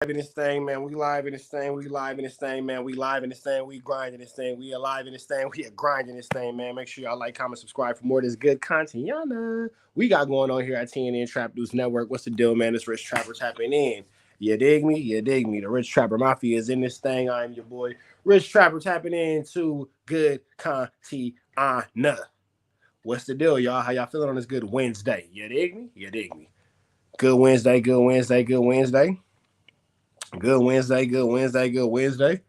in this thing, man. We live in this thing. We live in this thing, man. We live in this thing. We grinding this thing. We alive in this thing. We are grinding this thing, man. Make sure y'all like, comment, subscribe for more of this good content. Y'all know we got going on here at TNN Trap News Network. What's the deal, man? This Rich Trapper tapping in. You dig me? You dig me? The Rich Trapper Mafia is in this thing. I am your boy, Rich Trapper, tapping in to good content. What's the deal, y'all? How y'all feeling on this good Wednesday? You dig me? You dig me? Good Wednesday, good Wednesday, good Wednesday. Good Wednesday, good Wednesday, good Wednesday.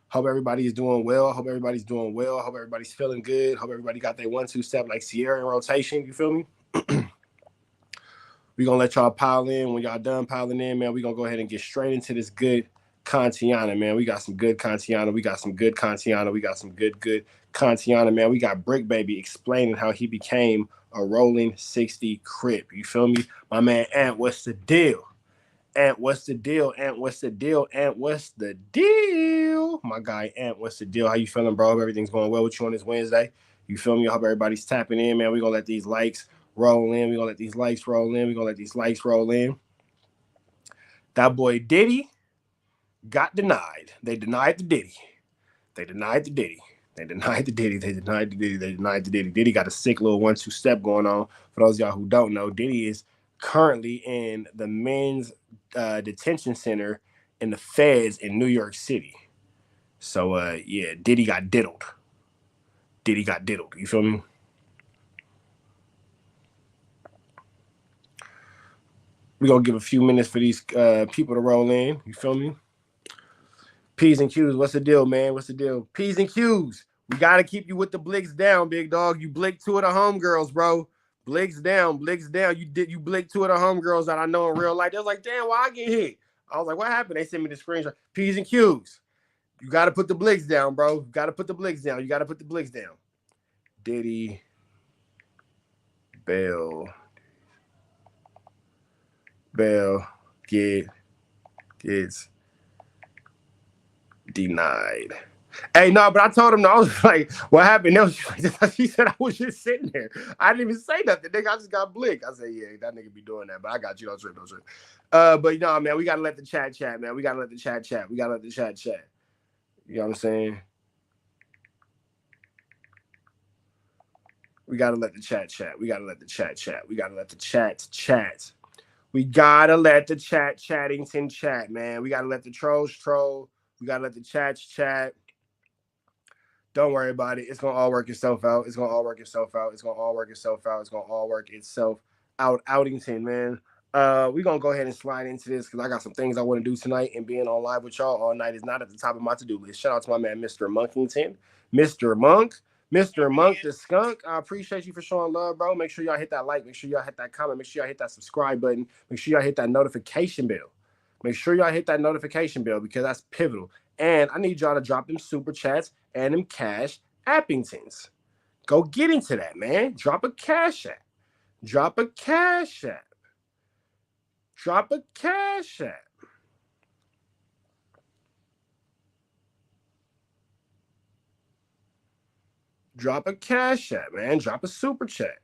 Hope everybody is doing well. Hope everybody's doing well. Hope everybody's feeling good. Hope everybody got their 1-2 step like Sierra in rotation. You feel me? We're going to let y'all pile in. When y'all done piling in, man, we're going to go ahead and get straight into this good Kantiana, man. We got some good Kantiana. We got some good Kantiana. We got some good Kantiana, man. We got Bricc Baby explaining how he became a rolling 60 Crip. You feel me? My man Ant, what's the deal? Ant, what's the deal? Ant, what's the deal? Ant, what's the deal? My guy, Ant, what's the deal? How you feeling, bro? Hope everything's going well with you on this Wednesday. You feel me? I hope everybody's tapping in, man. We're going to let these likes roll in. We're going to let these likes roll in. We're going to let these likes roll in. That boy Diddy got denied. They denied the Diddy. They denied the Diddy. They denied the Diddy. They denied the Diddy. They denied the Diddy. Diddy got a sick little 1-2 step going on. For those of y'all who don't know, Diddy is currently in the men's detention center in the feds in New York City. So, yeah, Diddy got diddled. Diddy got diddled. You feel me? We're going to give a few minutes for these people to roll in. You feel me? P's and Q's. What's the deal, man? What's the deal? P's and Q's. We got to keep you with the Blicks down, big dog. You blick two of the homegirls, bro. Blicks down, Blicks down. You blick two of the homegirls that I know in real life. They was like, damn, why I get hit? I was like, what happened? They sent me the screenshot. P's and Q's. You got to put the Blicks down, bro. You got to put the Blicks down. You got to put the Blicks down. Diddy, Bell, gets denied. Hey, no, but I told him, no, I was like, what happened? She said I was just sitting there. I didn't even say nothing. Nigga, I just got blinked. I said, yeah, that nigga be doing that, but I got you. Don't trip. But, you know, man, we got to let the chat, man. We got to let the chat. We got to let the chat. You know what I'm saying? We got to let the chat. We got to let the chat. We got to let the chat. We got to let the chattington chat, man. We got to let the trolls troll. We got to let the chat. Don't worry about it. It's going to all work itself out. It's going to all work itself out. Outington, man. We're going to go ahead and slide into this because I got some things I want to do tonight, and being on live with y'all all night is not at the top of my to-do list. Shout out to my man, Mr. Monkington. Mr. Monk the skunk. I appreciate you for showing love, bro. Make sure y'all hit that like. Make sure y'all hit that comment. Make sure y'all hit that subscribe button. Make sure y'all hit that notification bell. Because that's pivotal. And I need y'all to drop them super chats and them cash appingtons. Go get into that, man. Drop a cash app. Drop a cash app. Drop a cash app. Drop a cash app, man. Drop a super chat.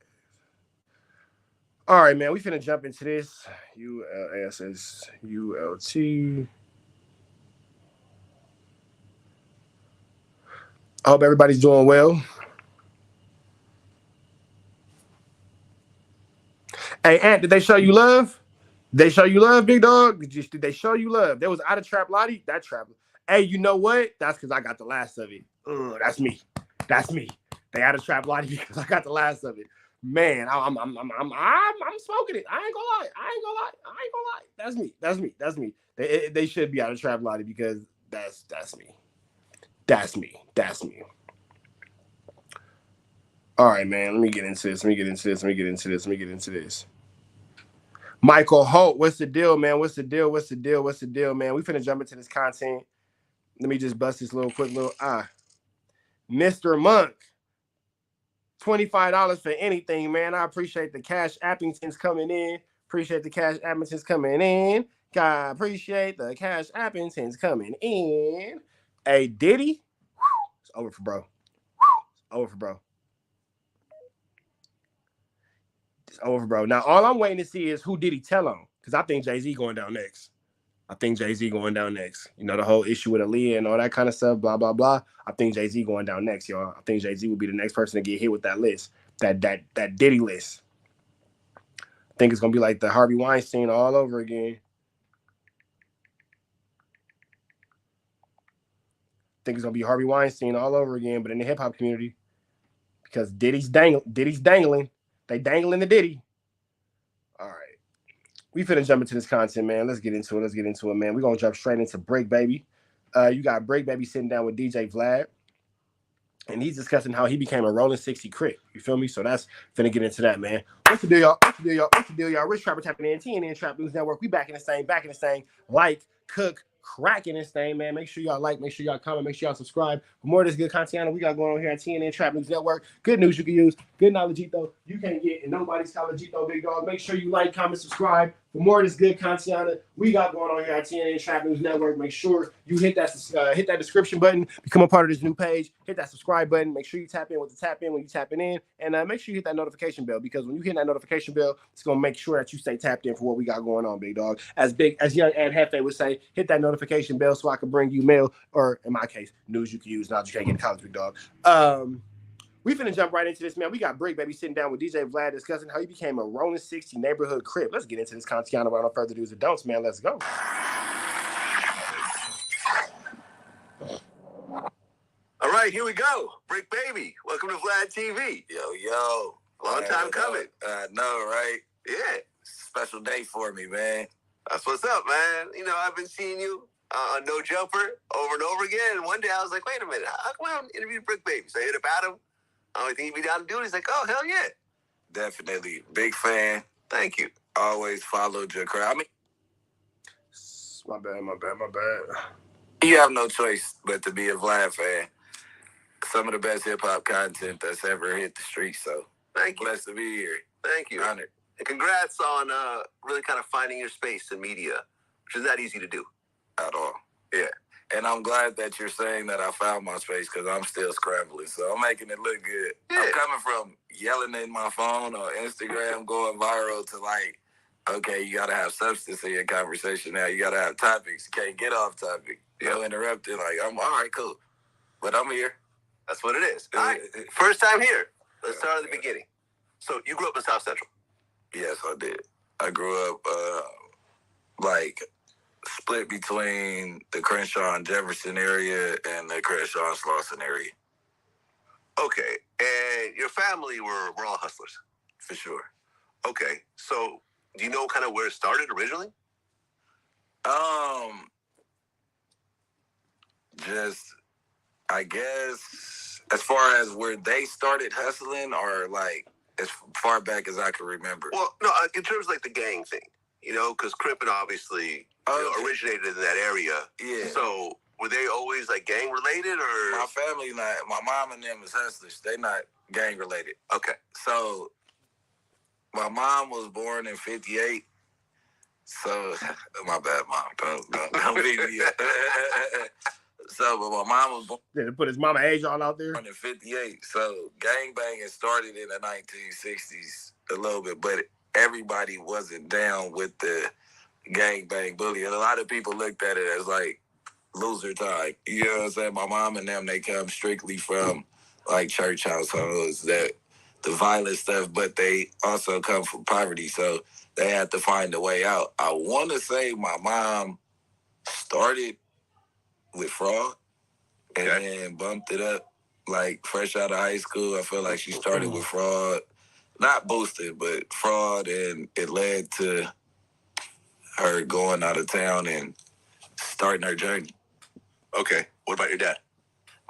All right, man. We finna jump into this. ULSSULT. I hope everybody's doing well. Hey, Ant, did they show you love? They show you love, big dog? Did they show you love? There was out of Trap Lottie. That Trap. Hey, you know what? That's because I got the last of it. That's me. They out of Trap Lottie because I got the last of it. Man, I'm smoking it. I ain't gonna lie. That's me. They should be out of Trap Lottie because that's me. That's me. All right, man. Let me get into this. Michael Holt, what's the deal, man? What's the deal, man? We finna jump into this content. Let me just bust this quick little Mr. Monk, $25 for anything, man. I appreciate the cash appingtons coming in. God, appreciate the cash appingtons coming in. Hey, Diddy, it's over for bro. It's over, bro. Now, all I'm waiting to see is who Diddy tell on, because I think Jay-Z going down next. I think Jay-Z going down next. You know, the whole issue with Aaliyah and all that kind of stuff, blah, blah, blah. I think Jay-Z going down next, y'all. I think Jay-Z will be the next person to get hit with that list, that Diddy list. I think it's going to be like the Harvey Weinstein all over again. I think it's going to be Harvey Weinstein all over again, but in the hip-hop community. Because Diddy's dangling. They dangling the Diddy. All right. We finna jump into this content, man. Let's get into it, man. We're going to jump straight into Bricc, baby. You got Bricc, baby, sitting down with DJ Vlad. And he's discussing how he became a Rolling 60 Crip. You feel me? So that's finna get into that, man. What's the deal, y'all? What's the deal, y'all? Rich Trapper tapping in, TNN Trap News Network. We back in this thing. Like, cook, cracking this thing, man. Make sure y'all like, make sure y'all comment, make sure y'all subscribe. For more of this good content we got going on here at TNN Trap News Network. Good news you can use. Good knowledgeito you can't get, and nobody's collegito, big dog. Make sure you like, comment, subscribe. For more of this good content we got going on here at TNN Trap News Network. Make sure you hit that description button, become a part of this new page, hit that subscribe button. Make sure you tap in with the tap in when you tapping in, and make sure you hit that notification bell, because when you hit that notification bell, it's gonna make sure that you stay tapped in for what we got going on, big dog. As young Ed Hefe would say, hit that notification bell so I can bring you mail, or in my case, news you can use. Now you can't get to college, big dog. We finna jump right into this, man. We got Bricc, baby, sitting down with DJ Vlad discussing how he became a Rolling 60 neighborhood Crip. Let's get into this content without no further do's and don'ts, man. Let's go. All right, here we go. Bricc, baby. Welcome to Vlad TV. Yo. Long time coming. I know, right? Yeah. Special day for me, man. That's what's up, man. You know, I've been seeing you on No Jumper over and over again. And one day I was like, wait a minute. How come I haven't interviewed Bricc, baby? So I hit up Adam. I don't think he'd be down to do it. He's like, oh, hell yeah. Definitely. Big fan. Thank you. Always followed your crowd. I mean, My bad. You have no choice but to be a Vlad fan. Some of the best hip-hop content that's ever hit the streets, so thank you. Blessed to be here. Thank you. Honored. And congrats on really kind of finding your space in media, which is not easy to do. At all. Yeah. And I'm glad that you're saying that I found my space, because I'm still scrambling, so I'm making it look good. Yeah. I'm coming from yelling in my phone or Instagram going viral to like, okay, you got to have substance in your conversation now. You got to have topics. You can't get off topic. No interrupting. Like, I'm all right, cool. But I'm here. That's what it is. All right. First time here. Let's start at the beginning. So you grew up in South Central? Yes, I did. I grew up like split between the Crenshaw and Jefferson area and the Crenshaw and Slauson area. Okay. And your family were all hustlers? For sure. Okay. So do you know kind of where it started originally? Just, I guess, as far as where they started hustling, or like as far back as I can remember. Well, no, in terms of like the gang thing, you know, because Crippin obviously originated in that area. Yeah. So were they always like gang related, or? My family, my mom and them is hustlers. They not gang related. Okay. So my mom was born in 58. So my bad, mom. Don't beat me up. So, but my mom was born. Did it put his mama age all out there? In 58. So gangbanging started in the 1960s a little bit, but everybody wasn't down with the gangbang bully. And a lot of people looked at it as like loser time. You know what I'm saying? My mom and them, they come strictly from like church households, that the violent stuff, but they also come from poverty. So they had to find a way out. I want to say my mom started with fraud and then bumped it up like fresh out of high school. I feel like she started with fraud, not boosted, but fraud, and it led to her going out of town and starting her journey. Okay. What about your dad?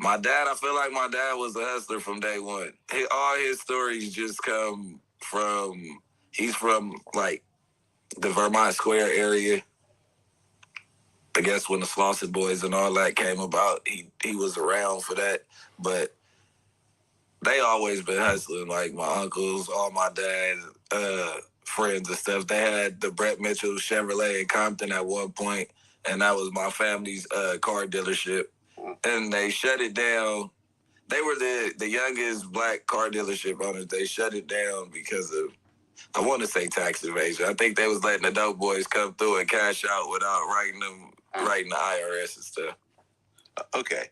My dad, I feel like my dad was a hustler from day one. All his stories just come from, he's from like the Vermont Square area. I guess when the Slauson Boys and all that came about, he was around for that. But they always been hustling. Like my uncles, all my dad's friends and stuff. They had the Brett Mitchell Chevrolet in Compton at one point, and that was my family's car dealership. And they shut it down. They were the youngest black car dealership owners. They shut it down because of I want to say tax evasion. I think they was letting the dope boys come through and cash out without writing the IRS and stuff. Okay.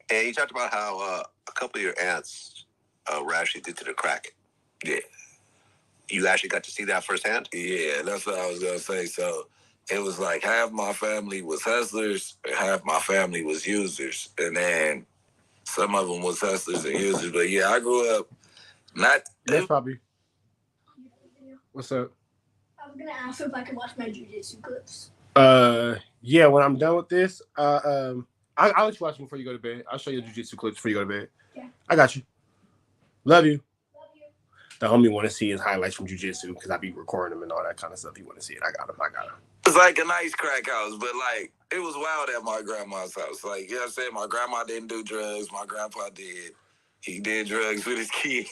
And you talked about how a couple of your aunts were actually addicted to crack. Yeah. You actually got to see that firsthand? Yeah, that's what I was going to say. So it was like half my family was hustlers and half my family was users. And then some of them was hustlers and users. But yeah, I grew up not... That's probably... What's up? I was gonna ask if I could watch my jujitsu clips. Yeah, when I'm done with this, I'll let you watch them before you go to bed. I'll show you jujitsu clips before you go to bed. Yeah. I got you. Love you. Love you. The homie want to see his highlights from jujitsu because I be recording them and all that kind of stuff. He want to see it. I got him. It's like a nice crack house, but like it was wild at my grandma's house. Like, you know what I'm saying? My grandma didn't do drugs. My grandpa did. He did drugs with his kid.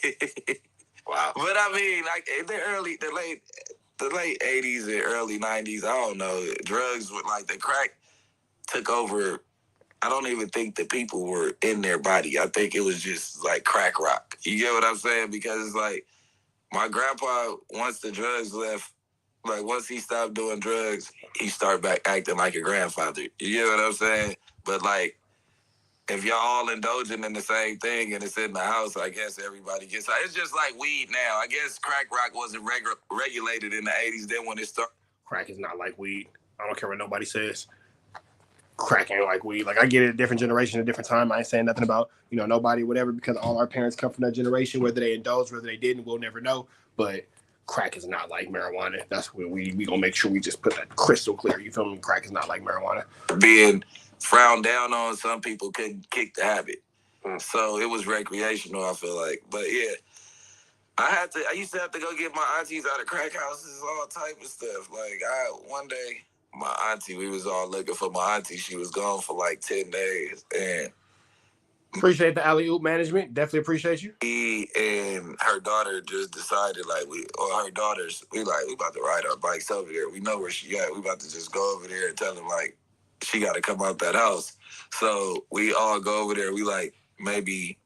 Wow. But I mean, like in the late 80s and early 90s, I don't know, drugs with like the crack took over. I don't even think the people were in their body. I think it was just like crack rock. You get what I'm saying? Because it's like my grandpa, once the drugs left, like once he stopped doing drugs, he started back acting like a grandfather. You get what I'm saying? But like, if y'all all indulging in the same thing and it's in the house, I guess everybody gets. It's just like weed now. I guess crack rock wasn't regulated in the 80s. Then when it started, Crack is not like weed. I don't care what nobody says. Crack ain't like weed. Like I get it, a different generation, a different time. I ain't saying nothing about nobody, whatever, because all our parents come from that generation. Whether they indulged, whether they didn't, we'll never know. But crack is not like marijuana. That's where we gonna make sure we just put that crystal clear. You feel me? Crack is not like marijuana. Being frowned down on, some people couldn't kick the habit. So it was recreational, I feel like. But yeah, I used to have to go get my aunties out of crack houses, all type of stuff. Like one day, my auntie, we was all looking for my auntie. She was gone for like 10 days. And appreciate the alley-oop management. Definitely appreciate you. He and her daughter just decided we about to ride our bikes over there. We know where she at. We about to just go over there and tell them like she got to come out that house. So we all go over there. We like maybe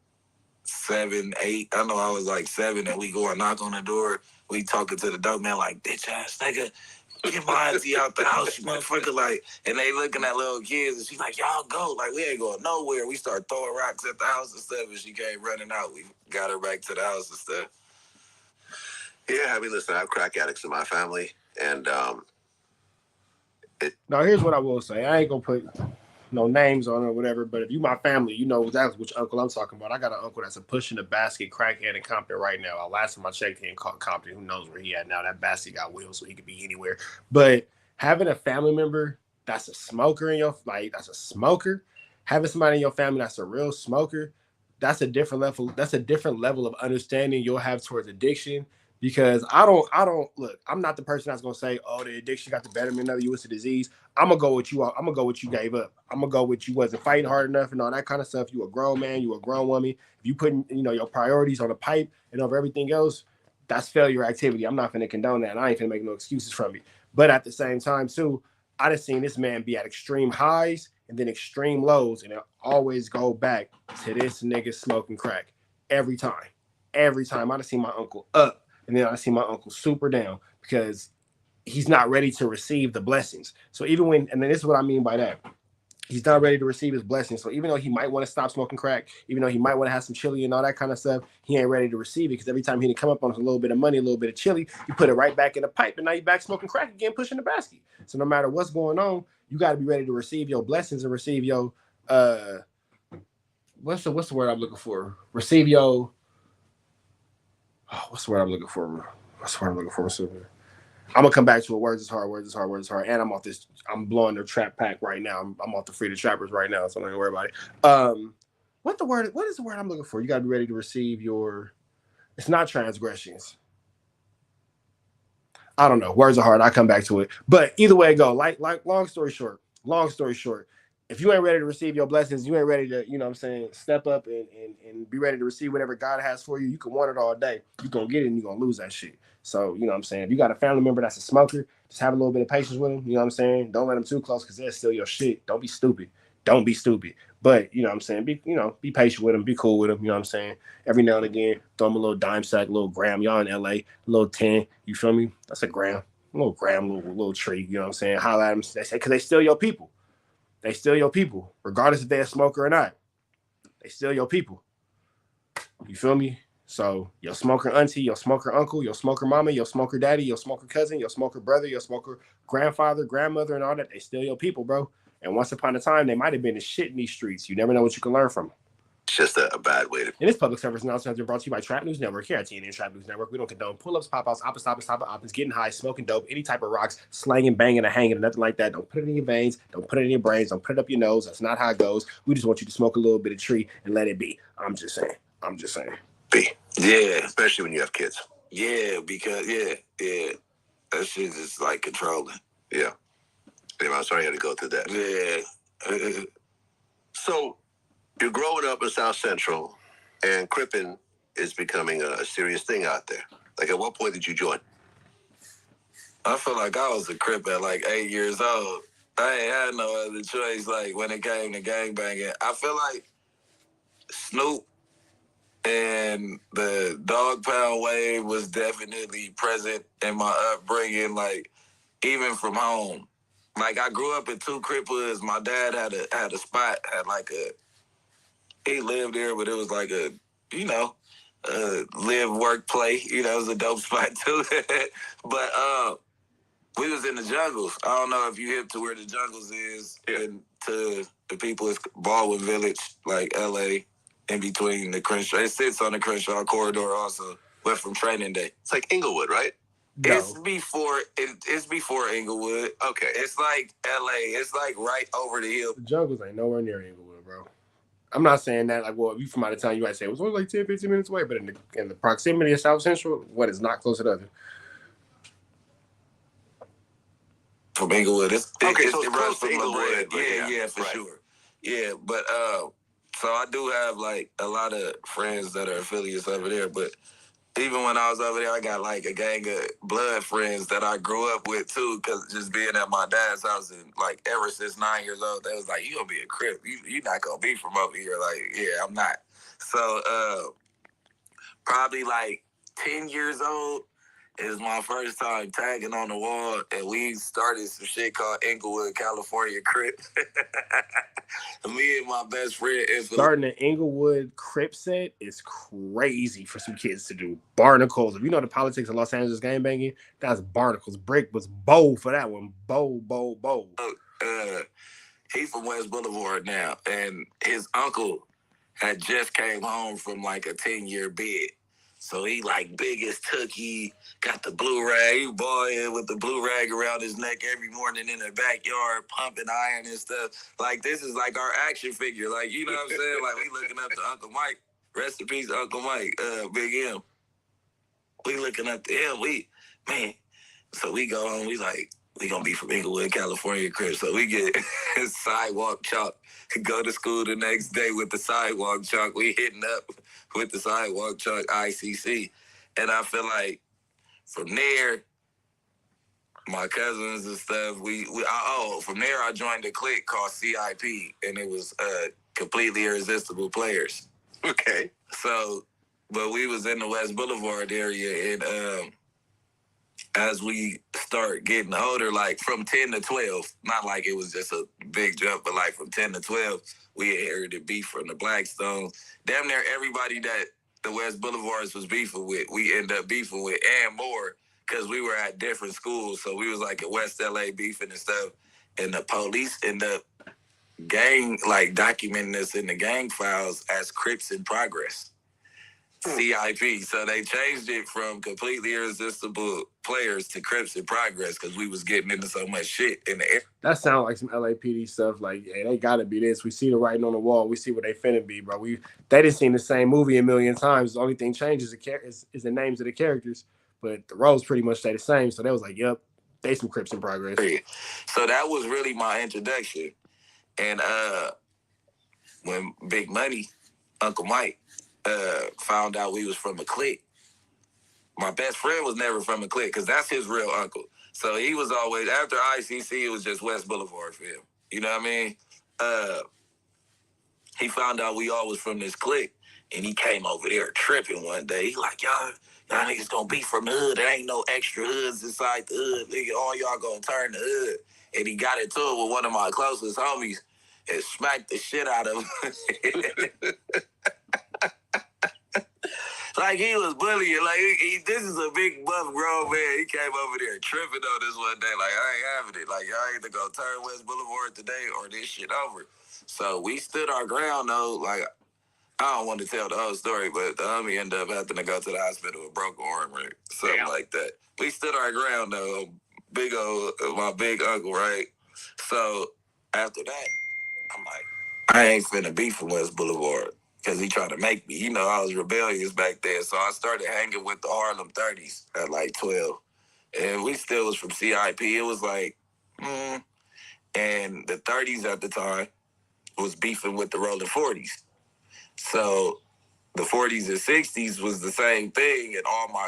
7, 8. I know I was like 7, and we go and knock on the door. We talking to the dope man like, bitch ass nigga, get my auntie out the house, you motherfucker. Like, and they looking at little kids, and she's like, y'all go. Like, we ain't going nowhere. We start throwing rocks at the house and stuff, and she came running out. We got her back to the house and stuff. Yeah, I mean, listen, I have crack addicts in my family, and now here's what I will say. I ain't gonna put no names on it or whatever, but if you my family, you know that's which uncle I'm talking about. I got an uncle that's a push in the basket crackhead in Compton right now. Last time I checked, he in Compton. Who knows where he at now? That basket got wheels, so he could be anywhere. But having a family member that's a smoker having somebody in your family that's a real smoker, that's a different level. That's a different level of understanding you'll have towards addiction. Because I don't look, I'm not the person that's gonna say, oh, the addiction got the betterment of you, it's a disease. I'm gonna go with you. I'm gonna go with you gave up. I'm gonna go with you wasn't fighting hard enough and all that kind of stuff. You a grown man, you a grown woman. If you putting your priorities on the pipe and over everything else, that's failure activity. I'm not gonna condone that. And I ain't gonna make no excuses from it. But at the same time, too, I just seen this man be at extreme highs and then extreme lows, and it always go back to this nigga smoking crack every time. Every time I just seen my uncle up. And then I see my uncle super down because he's not ready to receive the blessings. So and then this is what I mean by that. He's not ready to receive his blessings. So even though he might want to stop smoking crack, even though he might want to have some chili and all that kind of stuff, he ain't ready to receive it because every time he come up on a little bit of money, a little bit of chili, you put it right back in the pipe and now you're back smoking crack again, pushing the basket. So no matter what's going on, you got to be ready to receive your blessings and receive your, what's the word I'm looking for? Receive your, what's the word I'm looking for? I'm gonna come back to it. Words is hard. And I'm blowing the trap pack right now. I'm off the Free the Trappers right now, so I'm not gonna worry about it. What is the word I'm looking for? You gotta be ready to receive your, it's not transgressions. I don't know. Words are hard. I'll come back to it. But either way it go, like long story short, if you ain't ready to receive your blessings, you ain't ready to, step up and be ready to receive whatever God has for you. You can want it all day. You're going to get it and you're going to lose that shit. So, if you got a family member that's a smoker, just have a little bit of patience with them. Don't let them too close because they'll steal your shit. Don't be stupid. Don't be stupid. But you know what I'm saying, be patient with them, be cool with them, you know what I'm saying? Every now and again, throw them a little dime sack, a little gram. Y'all in LA, a little 10, you feel me? That's a gram. A little gram, little treat, you know what I'm saying? Holla at them. They say, because they still your people. They still your people, regardless if they're a smoker or not. They still your people. You feel me? So your smoker auntie, your smoker uncle, your smoker mama, your smoker daddy, your smoker cousin, your smoker brother, your smoker grandfather, grandmother, and all that, they still your people, bro. And once upon a time, they might have been the shit in these streets. You never know what you can learn from them. It's just a bad way to. And this public service announcement has been brought to you by Trap News Network. Here at TNN Trap News Network, we don't condone pull-ups, pop-outs, opposites, getting high, smoking dope, any type of rocks, slanging, banging, or hanging, or nothing like that. Don't put it in your veins. Don't put it in your brains. Don't put it up your nose. That's not how it goes. We just want you to smoke a little bit of tree and let it be. I'm just saying. Be. Yeah. Especially when you have kids. Yeah, because, that shit is like controlling. Yeah. Anyway, I'm sorry you had to go through that. Yeah. So, you're growing up in South Central, and cripping is becoming a serious thing out there. Like, at what point did you join? I feel like I was a crip at like 8 years old. I ain't had no other choice, like, when it came to gangbanging. I feel like Snoop and the dog pound wave was definitely present in my upbringing, like, even from home. Like, I grew up in two crip hoods. My dad had a spot, he lived there, but it was like a, live, work, play. It was a dope spot too. But we was in the jungles. I don't know if you hip to where the jungles is, and to the people, it's Baldwin Village, like LA, in between the Crenshaw. It sits on the Crenshaw corridor also, but from Training Day. It's like Inglewood, right? No. It's before Inglewood. Okay. It's like LA. It's like right over the hill. The jungles ain't nowhere near Inglewood, bro. I'm not saying that, like, well, if you from out of town, you might say it was only like 10, 15 minutes away, but in the proximity of South Central, what is not close to the other? From Inglewood. So it's close to Inglewood. Yeah, for sure. Yeah, but so I do have like a lot of friends that are affiliates over there, but even when I was over there, I got like a gang of blood friends that I grew up with too, because just being at my dad's house and like ever since 9 years old, they was like, you gonna be a crip. You not gonna be from over here. Like, yeah, I'm not. So probably like 10 years old is my first time tagging on the wall, and we started some shit called Inglewood, California Crip. Me and my best friend. Starting an Inglewood Crip set is crazy for some kids to do. Barnacles. If you know the politics of Los Angeles gangbanging, that's Barnacles. Bricc was bold for that one. Bold. He's from West Boulevard now, and his uncle had just came home from like a 10-year bid. So he like big as Tookie, got the blue rag. He balling with the blue rag around his neck every morning in the backyard, pumping iron and stuff. Like, this is like our action figure. Like, you know what I'm saying? Like, we looking up to Uncle Mike. Rest in peace, Uncle Mike, Big M. We looking up to him. So we go on, we like, we gonna be from Inglewood, California, Chris. So we get sidewalk chalk, go to school the next day with the sidewalk chalk. We hitting up with the sidewalk chalk ICC. And I feel like from there, my cousins and stuff, from there I joined a clique called CIP, and it was completely irresistible players. Okay. So, but we was in the West Boulevard area, and as we start getting older, like from 10 to 12, not like it was just a big jump, but like from 10 to 12, we inherited beef from the Blackstones. Damn near everybody that the West Boulevards was beefing with, we ended up beefing with, and more, because we were at different schools. So we was like at West LA beefing and stuff. And the police ended up documenting us in the gang files as Crips in Progress. CIP. So they changed it from completely irresistible players to Crips in Progress because we was getting into so much shit in the air. That sounds like some LAPD stuff. Like, hey, they gotta be this. We see the writing on the wall. We see what they finna be, bro. They done seen the same movie a million times. The only thing changes is the names of the characters, but the roles pretty much stay the same. So they was like, yep, they some Crips in Progress. So that was really my introduction. And when Big Money, Uncle Mike, found out we was from a clique. My best friend was never from a clique because that's his real uncle. So he was always, after ICC, it was just West Boulevard for him. You know what I mean? he found out we all was from this clique, and he came over there tripping one day. He like, y'all niggas gonna be from the hood. There ain't no extra hoods inside the hood. Nigga, all y'all gonna turn the hood. And he got into it with one of my closest homies and smacked the shit out of him. Like he was bullying. Like this is a big buff grown man. He came over there tripping on this one day. Like I ain't having it. Like y'all either go turn West Boulevard today or this shit over. So we stood our ground though. Like I don't want to tell the whole story, but the homie ended up having to go to the hospital with broken arm or something like that. We stood our ground though. Big old my big uncle, right? So after that, I'm like, I ain't finna be from West Boulevard. Because he tried to make me. You know, I was rebellious back then. So I started hanging with the Harlem 30s at like 12. And we still was from CIP. It was like, and the 30s at the time was beefing with the rolling 40s. So the 40s and 60s was the same thing. And all my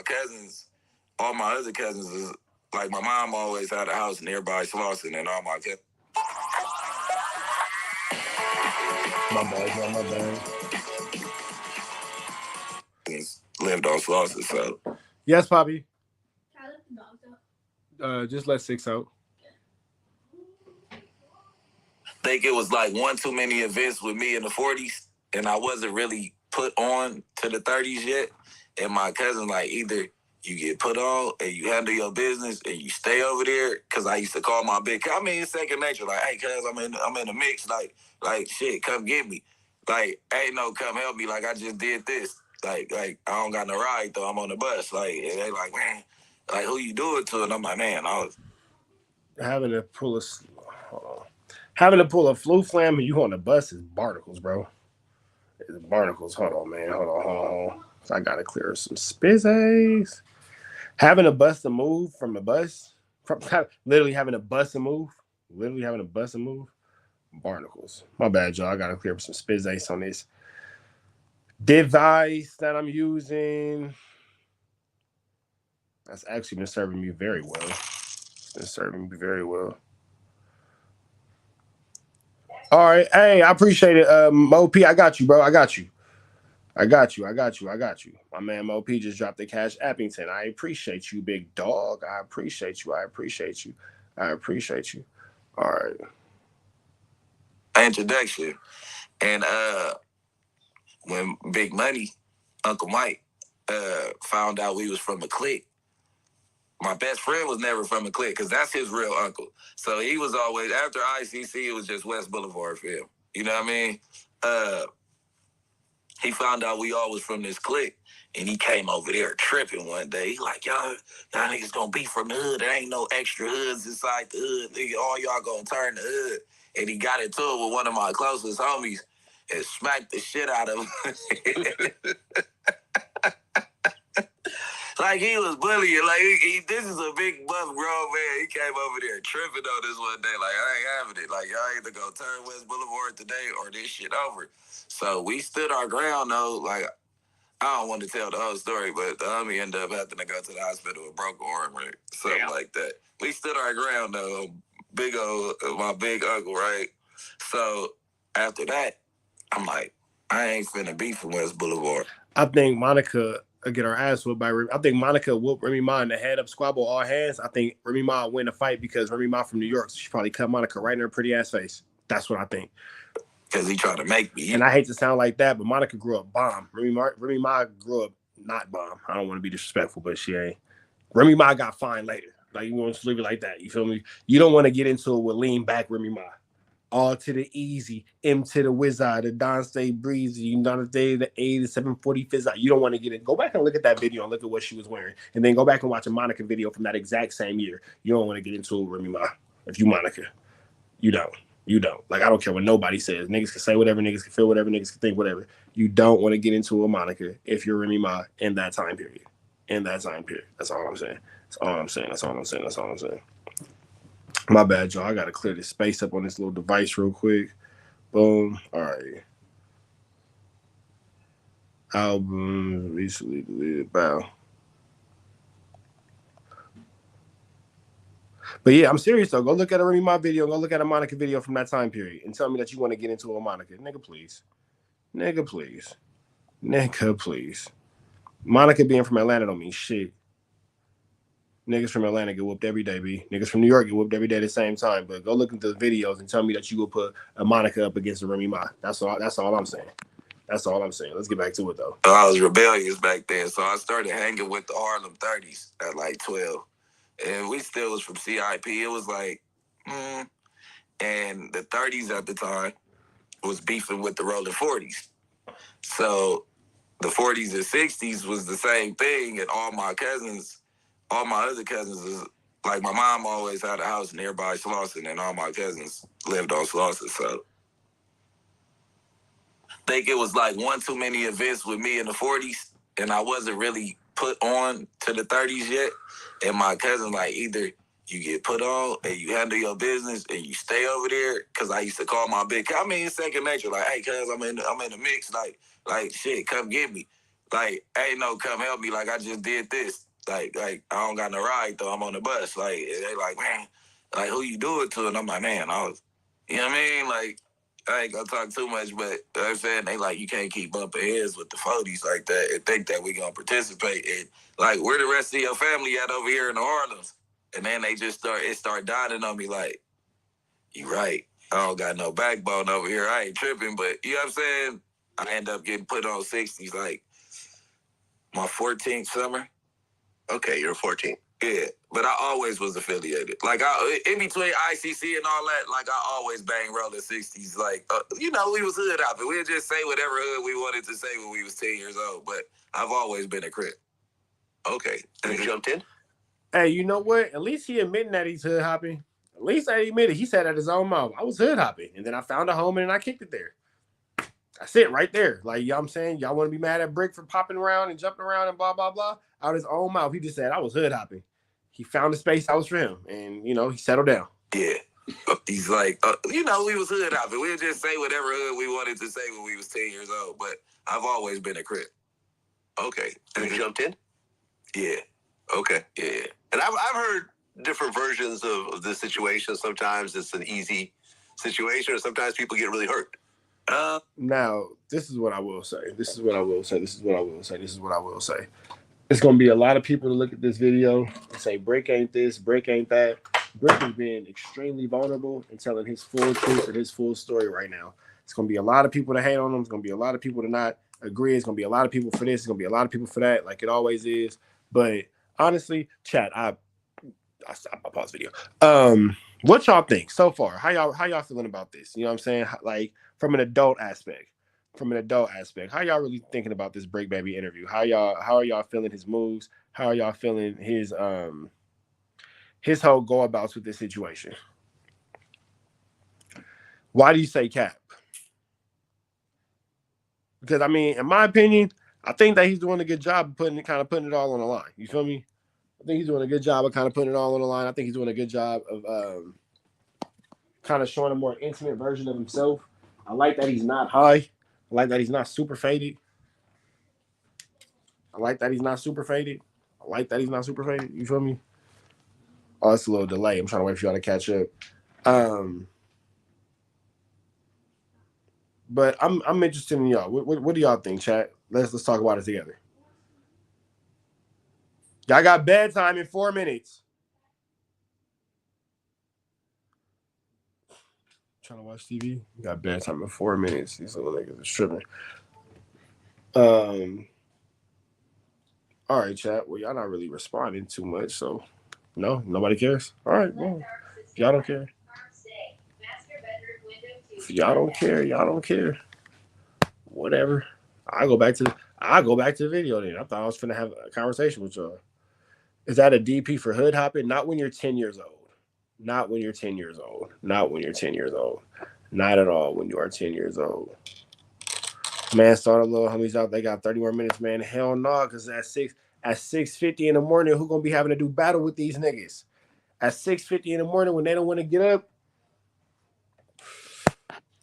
other cousins was like, my mom always had a house nearby Slauson, and all my cousins. My bad. Lived on Slauson, so. Yes, Poppy. Can I let the dogs out? Just let 6 out. I think it was like one too many events with me in the 40s, and I wasn't really put on to the 30s yet. And my cousin, like, either you get put on and you handle your business and you stay over there, because I used to call my big, I mean, it's second nature. Like, hey, cuz, I'm in the mix. Like, shit, come get me. Like, ain't no come help me. Like, I just did this. Like I don't got no ride though. I'm on the bus. Like, and they like, man, like who you do it to? And I'm like, man, I was having to pull a flu flam and you on the bus is barnacles, bro. It's barnacles. Hold on, man. Hold on. So I gotta clear some spizzies. Having a bus to move from the bus, literally having a bus to move. Barnacles. My bad, y'all. I gotta clear up some spizzies on this device that I'm using. That's actually been serving me very well. All right. Hey, I appreciate it. Mo P, I got you, bro. I got you. My man Mo P just dropped the cash Appington. I appreciate you, big dog. I appreciate you. All right. introduction. And when Big Money, Uncle Mike, found out we was from a clique, my best friend was never from a clique because that's his real uncle. So he was always, after ICC, it was just West Boulevard for him. You know what I mean? He found out we all was from this clique, and he came over there tripping one day. He like, y'all niggas gonna be from the hood. There ain't no extra hoods inside the hood. Nigga, all y'all gonna turn the hood. And he got into it with one of my closest homies and smacked the shit out of him. Like he was bullying. Like this is a big buff grown man. He came over there tripping on this one day. Like I ain't having it. Like y'all either go turn West Boulevard today or this shit over. So we stood our ground though. Like I don't want to tell the whole story, but the homie ended up having to go to the hospital with broken arm or something like that. We stood our ground though. Big old my big uncle, right? So after that, I'm like, I ain't finna be from West Boulevard. I think Monica get our ass whooped by Remy. I think Monica whooped Remy Ma in the head up squabble all hands. I think Remy Ma win the fight because Remy Ma from New York. So she probably cut Monica right in her pretty ass face. That's what I think. Because he tried to make me. And I hate to sound like that, but Monica grew up bomb. Remy Ma grew up not bomb. I don't want to be disrespectful, but she ain't. Remy Ma got fine later. Like, you want to leave it like that. You feel me? You don't want to get into it with lean back Remy Ma. All to the easy, M to the wizard, the Don State breezy, you know the A, the 740 fizz out. You don't want to get it. Go back and look at that video and look at what she was wearing. And then go back and watch a Monica video from that exact same year. You don't want to get into it with Remy Ma. If you Monica, you don't. Like, I don't care what nobody says. Niggas can say whatever, niggas can feel whatever, niggas can think whatever. You don't want to get into it with Monica if you're Remy Ma in that time period. That's all I'm saying. That's all I'm saying. My bad, y'all. I got to clear this space up on this little device real quick. Boom. All right. Album recently deleted. Bow. But yeah, I'm serious though. Go look at a Remy Ma video. Go look at a Monica video from that time period and tell me that you want to get into a Monica. Nigga, please. Nigga, please. Nigga, please. Monica being from Atlanta don't mean shit. Niggas from Atlanta get whooped every day, B. Niggas from New York get whooped every day at the same time. But go look at the videos and tell me that you will put a Monica up against a Remy Ma. That's all I'm saying. That's all I'm saying. Let's get back to it though. I was rebellious back then, so I started hanging with the Harlem 30s at like 12. And we still was from CIP. It was like, and the 30s at the time was beefing with the rolling 40s. So the 40s and 60s was the same thing, and all my other cousins is like, my mom always had a house nearby Slauson, and all my cousins lived on Slauson. So I think it was like one too many events with me in the 40s, and I wasn't really put on to the 30s yet. And my cousin, like, either you get put on and you handle your business and you stay over there, because I used to call my second nature, like, hey, cuz, I'm in the mix, like shit, come get me. Like, hey, no, come help me. Like, I just did this. Like I don't got no ride though. I'm on the bus. Like, they like, man, like, who you do it to? And I'm like, man, you know what I mean? Like, I ain't gonna talk too much, but you know what I'm saying, they like, you can't keep bumping heads with the 40s like that and think that we gonna participate. And like, where the rest of your family at over here in the Harlems? And then they just start dawning on me like, you right. I don't got no backbone over here. I ain't tripping, but you know what I'm saying? I end up getting put on 60s like my 14th summer. Okay, you're 14. Yeah, but I always was affiliated. Like, in between ICC and all that, like, I always bang rolling 60s. Like, we was hood hopping. We'd just say whatever hood we wanted to say when we was 10 years old. But I've always been a Crip. Okay, and you jumped in? Hey, you know what? At least he admitting that he's hood hopping. At least I admitted. He said at his own mouth, I was hood hopping. And then I found a home and I kicked it there. That's it right there. Like, you know what I'm saying? Y'all want to be mad at Bricc for popping around and jumping around and blah, blah, blah? Out his own mouth, he just said, I was hood hopping. He found a space that was for him. And, he settled down. Yeah. He's like, we was hood hopping. We'd just say whatever hood we wanted to say when we was 10 years old. But I've always been a Crip. Okay. And you jumped in? Yeah. Okay. Yeah. And I've heard different versions of this situation. Sometimes it's an easy situation, or sometimes people get really hurt. Now, this is what I will say. This is what I will say. It's going to be a lot of people to look at this video and say, Bricc ain't this, Bricc ain't that. Bricc is being extremely vulnerable and telling his full truth and his full story right now. It's going to be a lot of people to hate on him. It's going to be a lot of people to not agree. It's going to be a lot of people for this. It's going to be a lot of people for that, like it always is. But honestly, chat, I stopped my pause video. What y'all think so far? How y'all feeling about this? You know what I'm saying? Like, from an adult aspect. How y'all really thinking about this Bricc Baby interview? How are y'all feeling his moves? How are y'all feeling his whole go abouts with this situation? Why do you say cap? Because I mean, in my opinion, I think that he's doing a good job of putting it all on the line. You feel me? I think he's doing a good job of kind of putting it all on the line. I think he's doing a good job of kind of showing a more intimate version of himself. I like that he's not high. I like that he's not super faded. You feel me? Oh, it's a little delay. I'm trying to wait for y'all to catch up. But I'm interested in y'all. What do y'all think, chat? Let's talk about it together. Y'all got bedtime in 4 minutes. Trying to watch TV. You got bedtime in 4 minutes. These little niggas are tripping. All right, chat. Well, y'all not really responding too much, so no, nobody cares. All right, well, y'all don't care. If y'all don't care. Whatever. I'll go back to the video then. I thought I was finna have a conversation with y'all. Is that a DP for hood hopping? Not when you're 10 years old. Not when you're 10 years old. Not at all when you are 10 years old. Man, started little homies out. They got 30 more minutes, man. Hell no, because at 6:50 in the morning, who gonna be having to do battle with these niggas? At 6:50 in the morning when they don't want to get up.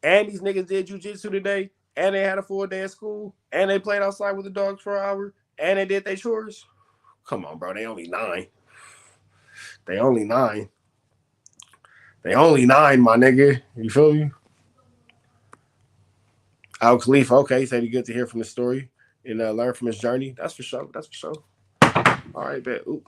And these niggas did jujitsu today, and they had a full day of school, and they played outside with the dogs for an hour, and they did their chores. Come on, bro. They only 9. They only 9, my nigga. You feel me? Al Khalifa, okay, he said he good to hear from the story and learn from his journey. That's for sure. That's for sure. All right, bet. Ooh.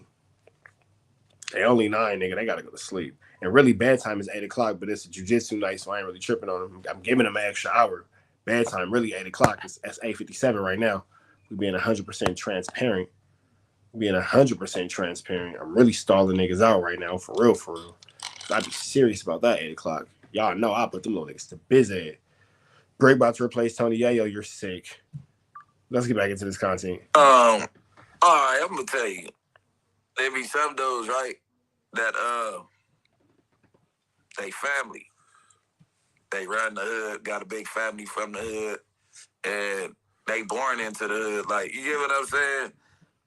They only 9, nigga. They gotta go to sleep. And really, bedtime is 8 o'clock, but it's a jujitsu night, so I ain't really tripping on them. I'm giving them an extra hour. Bedtime really 8 o'clock. That's 8:57 right now. We being 100% transparent. Being 100% transparent. I'm really stalling niggas out right now, for real, for real. I'd be serious about that 8 o'clock. Y'all know I put them little niggas to busy. Bricc about to replace Tony Yayo. You're sick. Let's get back into this content. All right, I'm gonna tell you. There be some dudes, right, that they family. They run the hood, got a big family from the hood, and they born into the hood. Like, you get what I'm saying?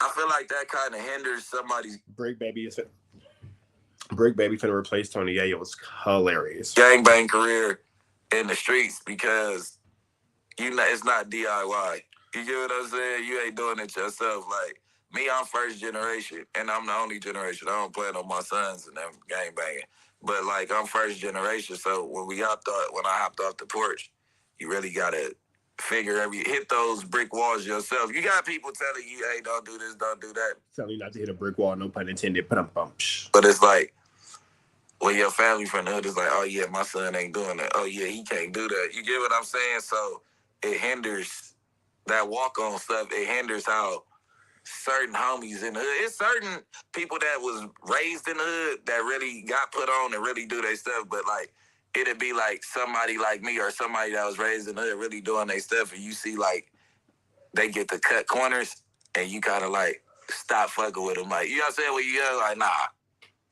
I feel like that kind of hinders somebody's Bricc Baby finna replace Tony Yayo. Was hilarious. gangbang career in the streets because it's not DIY. You get what I'm saying? You ain't doing it yourself. Like me, I'm first generation, and I'm the only generation. I don't plan on my sons and them gangbanging. But like I'm first generation, so when I hopped off the porch, you really gotta hit those brick walls yourself. You got people telling you, hey, don't do this, don't do that. Telling you not to hit a brick wall, no pun intended. But it's like when your family from the hood is like, oh yeah, my son ain't doing that. Oh yeah, he can't do that. You get what I'm saying? So it hinders that walk-on stuff. It hinders how certain homies in the hood. It's certain people that was raised in the hood that really got put on and really do their stuff. But like it'd be like somebody like me or somebody that was raised in the hood really doing their stuff, and you see like they get to cut corners, and you kind of like stop fucking with them. Like, you know what I'm saying? When you young, like, nah,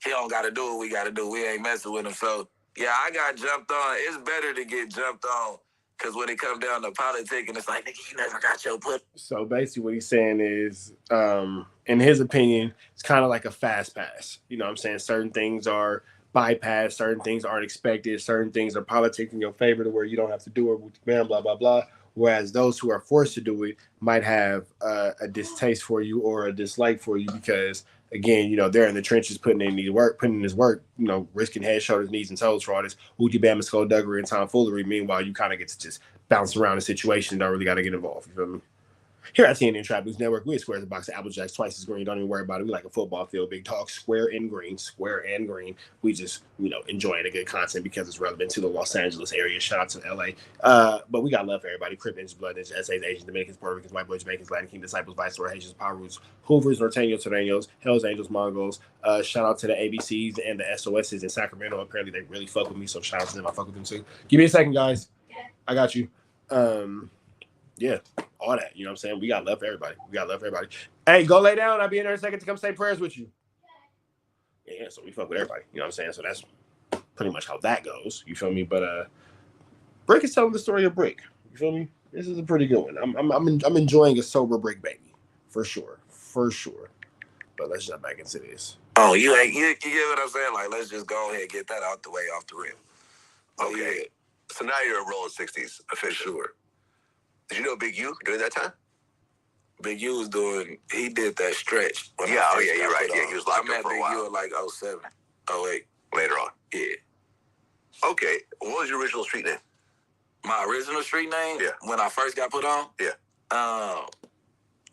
he don't got to do what we got to do. We ain't messing with him. So, yeah, I got jumped on. It's better to get jumped on because when it comes down to politics, and it's like, nigga, you never got your put. So basically what he's saying is, in his opinion, it's kind of like a fast pass. You know what I'm saying? Certain things are bypassed. Certain things aren't expected. Certain things are politics in your favor to where you don't have to do it with man, blah, blah, blah. Whereas those who are forced to do it might have a distaste for you or a dislike for you because, again, you know, they're in the trenches putting in his work, you know, risking head, shoulders, knees, and toes for all this Hootie Bama skullduggery and tomfoolery. Meanwhile, you kind of get to just bounce around the situation and don't really got to get involved. You feel me? Here at TNN Trap News Network, we square the box of Apple Jacks twice as green. Don't even worry about it. We like a football field, big talk, square and green. We just, you know, enjoying the good content because it's relevant to the Los Angeles area. Shout out to LA. But we got love for everybody. Crip, Ninjas, Blood, Ninjas, Essays, Asians, Dominicans, Puerto Ricans, White Boys, Jamaicans, Latin King, Disciples, Viceroy, Haitians, Power Roots, Hoovers, Norteños, Terreños, Hells Angels, Mongols. Shout out to the ABCs and the SOSs in Sacramento. Apparently, they really fuck with me, so shout out to them. I fuck with them too. Give me a second, guys. I got you. Yeah, all that. You know what I'm saying? We got love for everybody. Hey, go lay down. I'll be in there in a second to come say prayers with you. Yeah, so we fuck with everybody. You know what I'm saying? So that's pretty much how that goes. You feel me? But Bricc is telling the story of Bricc. You feel me? This is a pretty good one. I'm enjoying a sober Bricc baby. For sure. But let's jump back into this. Oh, you get what I'm saying? Like, let's just go ahead and get that out the way off the rim. Okay. Yeah. So now you're a rolling 60s official. Sure. Did you know Big U during that time? Big U he did that stretch. Yeah, you're right. Yeah, he was locked up for a while. I met Big U in like 07, 08. Later on. Yeah. Okay, what was your original street name? My original street name? Yeah. When I first got put on? Yeah.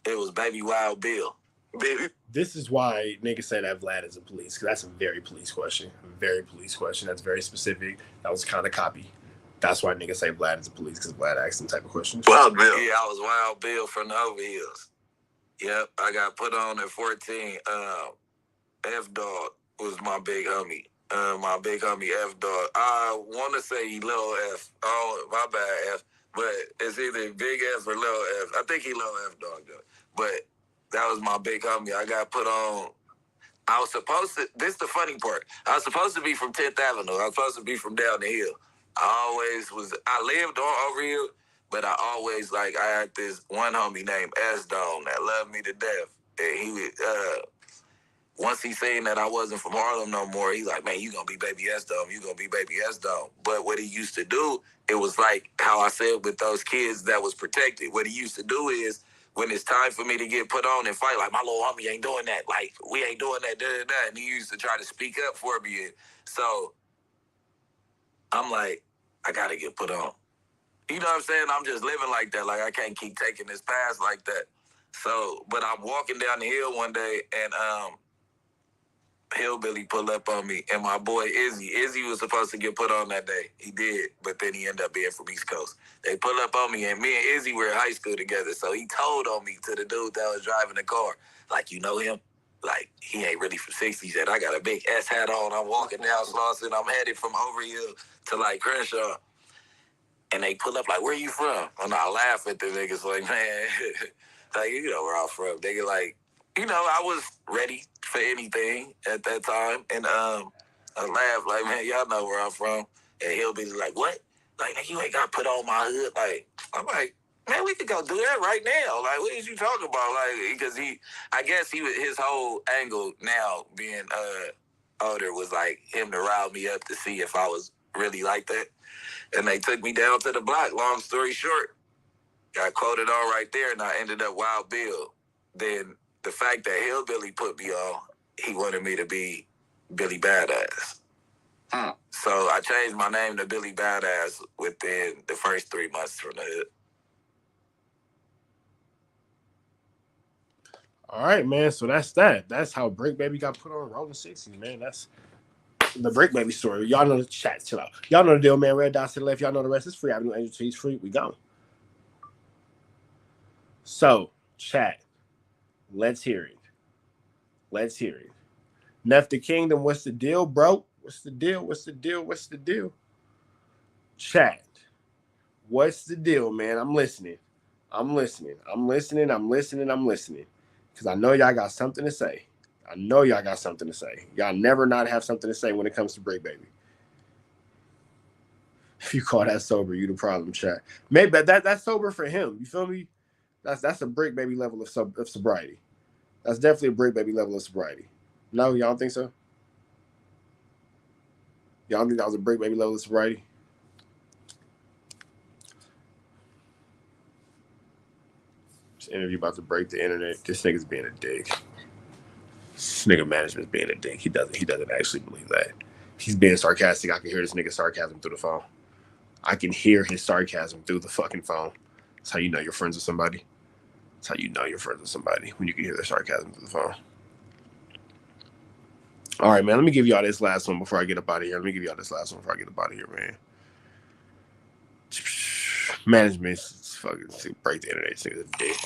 It was Baby Wild Bill. Baby. This is why niggas say that Vlad is a police, because that's a very police question. That's very specific. That was kind of copy. That's why niggas say Vlad is a police, because Vlad asks them type of questions. Wild Bill. Yeah, I was Wild Bill from the Over Hills. Yep, I got put on at 14. F-Dog was my big homie. My big homie F-Dog. I want to say Lil F. Oh, my bad, F. But it's either Big F or Lil F. I think he Lil F-Dog, though. But that was my big homie. I got put on. I was supposed to, this is the funny part. I was supposed to be from 10th Avenue. I was supposed to be from down the hill. I lived on Over Hill, but I had this one homie named S-Dome that loved me to death. And he would, once he seen that I wasn't from Harlem no more, he's like, man, you gonna be Baby S-Dome. You gonna be Baby S-Dome. But what he used to do, it was like how I said with those kids that was protected. What he used to do is, when it's time for me to get put on and fight, like, my little homie ain't doing that. Like, we ain't doing that, And he used to try to speak up for me. And so I'm like, I got to get put on. you know what I'm saying? I'm just living like that. Like, I can't keep taking this pass like that. So, but I'm walking down the hill one day, and Hillbilly pull up on me, and my boy Izzy was supposed to get put on that day. He did, but then he ended up being from East Coast. They pull up on me, and me and Izzy were in high school together, so he told on me to the dude that was driving the car, like, you know him? Like, he ain't really from 60s. He said, I got a big S hat on. I'm walking down Slauson. I'm headed from Overhill to, like, Crenshaw. And they pull up like, where you from? And I laugh at the niggas like, man, like, you know where I'm from. Nigga, like, you know, I was ready for anything at that time. And I laugh like, man, y'all know where I'm from. And he'll be like, what? Like, you ain't got to put on my hood. Like, I'm like, man, we could go do that right now. Like, what is you talking about? Like, because I guess his whole angle now being older was like him to rile me up to see if I was really like that. And they took me down to the block. Long story short, got quoted on right there, and I ended up Wild Bill. Then the fact that Hillbilly put me on, he wanted me to be Billy Badass. So I changed my name to Billy Badass within the first 3 months from the hood. All right, man. So that's that. That's how Bricc Baby got put on Rolling 60s, man. That's the Bricc Baby story. Y'all know the chat. Chill out. Y'all know the deal, man. Red dots to the left. Y'all know the rest. It's free. Avenue Angel Trees free. We gone. So, chat. Let's hear it. Let's hear it. Neff the Kingdom, what's the deal, bro? What's the deal? What's the deal? What's the deal? Chat. What's the deal, man? I'm listening. I'm listening. I'm listening. I'm listening. I'm listening. Because I know y'all got something to say. I know y'all got something to say. Y'all never not have something to say when it comes to Bricc Baby. If you call that sober, you the problem, chat. Maybe that's sober for him. You feel me? That's a Bricc Baby level of sobriety. That's definitely a Bricc Baby level of sobriety. No, y'all don't think so? Y'all think that was a Bricc Baby level of sobriety? This interview about to break the internet. This nigga's being a dick. This nigga management's being a dick. He doesn't actually believe that. He's being sarcastic. I can hear this nigga's sarcasm through the phone. I can hear his sarcasm through the fucking phone. That's how you know you're friends with somebody. That's how you know you're friends with somebody, when you can hear their sarcasm through the phone. All right, man. Let me give y'all this last one before I get up out of here. Man. Management's fucking break the internet. This nigga's a dick.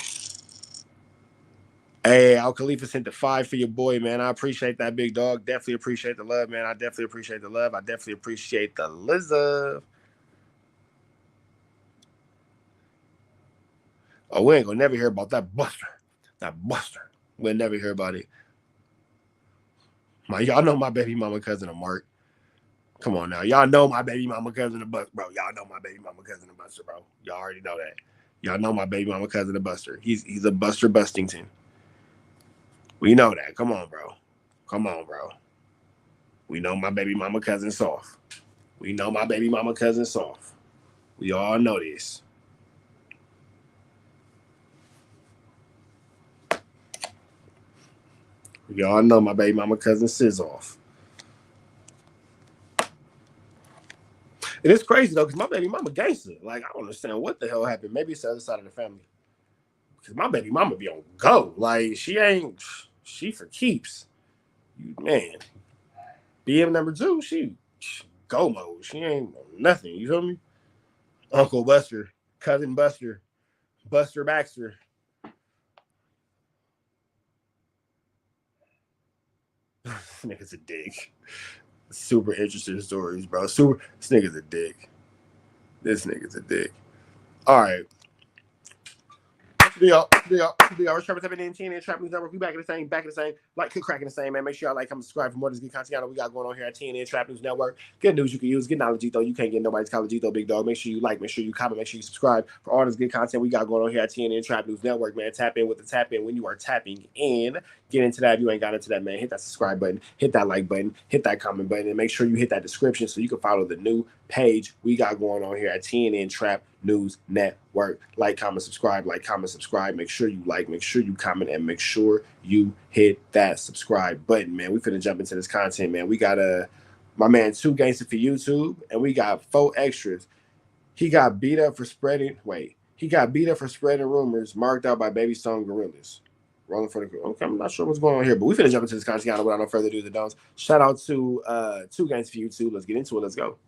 Hey, Al Khalifa sent the 5 for your boy, man. I appreciate that, big dog. Definitely appreciate the love, man. I definitely appreciate the love. I definitely appreciate the lizard. Oh, we ain't gonna never hear about that Buster. We'll never hear about it. Y'all know my baby mama cousin of Mark. Come on now. Y'all know my baby mama cousin of Buster, bro. Y'all know my baby mama cousin of Buster, bro. Y'all already know that. Y'all know my baby mama cousin of Buster. He's a Buster Bustington. We know that. Come on, bro. We know my baby mama cousin soft. We all know this. Y'all know my baby mama cousin Sizz off. It is crazy though, because my baby mama gangster. Like, I don't understand what the hell happened. Maybe it's the other side of the family. Because my baby mama be on go. Like, she for keeps. Man. BM number 2, she go mode. She ain't nothing. You feel me? Uncle Buster, cousin Buster, Buster Baxter. This nigga's a dick. Super interesting stories, bro. This nigga's a dick. All right. Y'all. We're Trap in TNN Trap News Network. We back in the same. Like, cracking the same, man. Make sure y'all like, comment, subscribe for more of this good content we got going on here at TNN Trap News Network. Good news you can use. Good knowledge, though. You can't get nobody's college, though, big dog. Make sure you like, make sure you comment, make sure you subscribe for all this good content we got going on here at TNN Trap News Network, man. Tap in with the tap in when you are tapping in. Get into that. If you ain't got into that, man, hit that subscribe button, hit that like button, hit that comment button, and make sure you hit that description so you can follow the new page we got going on here at TNN Trap News Network. Like, comment, subscribe. Make sure you like, make sure you comment, and make sure you hit that subscribe button, man. We finna jump into this content, man. We got my man 2 Gangsta for YouTube, and we got 4 extras. He got beat up for spreading. Wait, he got beat up for spreading rumors marked out by Baby Stone Gorillas. Rolling for the. Okay, I'm not sure what's going on here, but we finna jump into this content without no further ado. The don'ts. Shout out to Two Games for YouTube. Let's get into it. Let's go.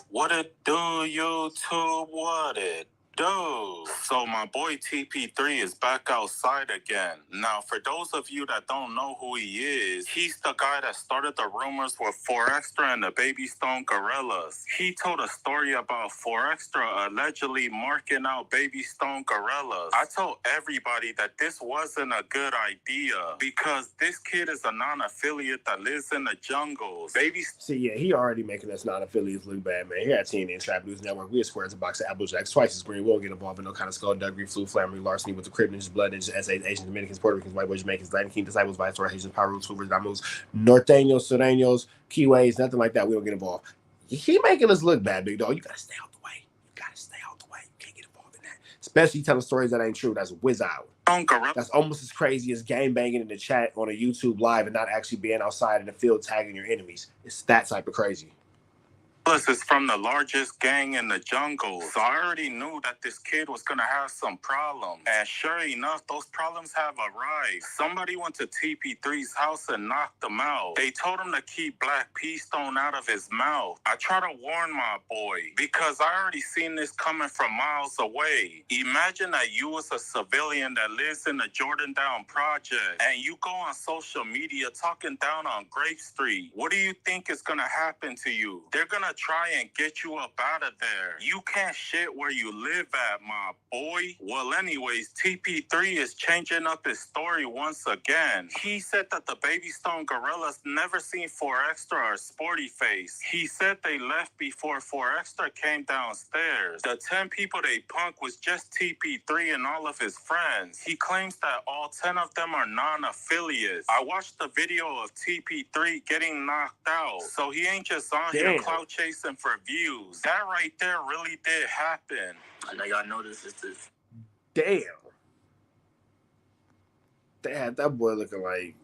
What it do, YouTube? What it do? So my boy TP3 is back outside again. Now, for those of you that don't know who he is, he's the guy that started the rumors with 4Extra and the Baby Stone Gorillas. He told a story about 4Extra allegedly marking out Baby Stone Gorillas. I told everybody that this wasn't a good idea because this kid is a non-affiliate that lives in the jungles. See, yeah, he already making us non-affiliates look bad, man. Here at TNN Trap News Network, we are square as a box of Applejacks, twice as green. We won't get involved in no kind of skullduggery, flu, flamery, larceny with the Crip Ninjas, Blood Ninjas, S.A.s, Asians, Dominicans, Puerto Ricans, White Boys, Jamaicans, Latin King Disciples, Viceroy, Haitians, Perus, Hoovers, Damus, Norteños, Sureños, Kiwis, nothing like that. We don't get involved. He making us look bad, big dog. You gotta stay out the way. You gotta stay out the way. You can't get involved in that. Especially telling stories that ain't true. That's whiz out. That's almost as crazy as game banging in the chat on a YouTube live and not actually being outside in the field tagging your enemies. It's that type of crazy. Plus, is from the largest gang in the jungle. So I already knew that this kid was going to have some problems. And sure enough, those problems have arrived. Somebody went to TP3's house and knocked him out. They told him to keep Black P Stone out of his mouth. I try to warn my boy because I already seen this coming from miles away. Imagine that you was a civilian that lives in the Jordan Down project and you go on social media talking down on Grape Street. What do you think is going to happen to you? They're going to try and get you up out of there. You can't shit where you live at, my boy. Well, anyways, TP3 is changing up his story once again. He said that the Baby Stone Gorillas never seen 4Extra or Sporty Face. He said they left before 4Extra came downstairs. The 10 people they punked was just TP3 and all of his friends. He claims that all 10 of them are non-affiliates. I watched the video of TP3 getting knocked out, so he ain't just on here clout chasing for views. That right there really did happen. I know y'all know this is this. Damn. They had that boy looking like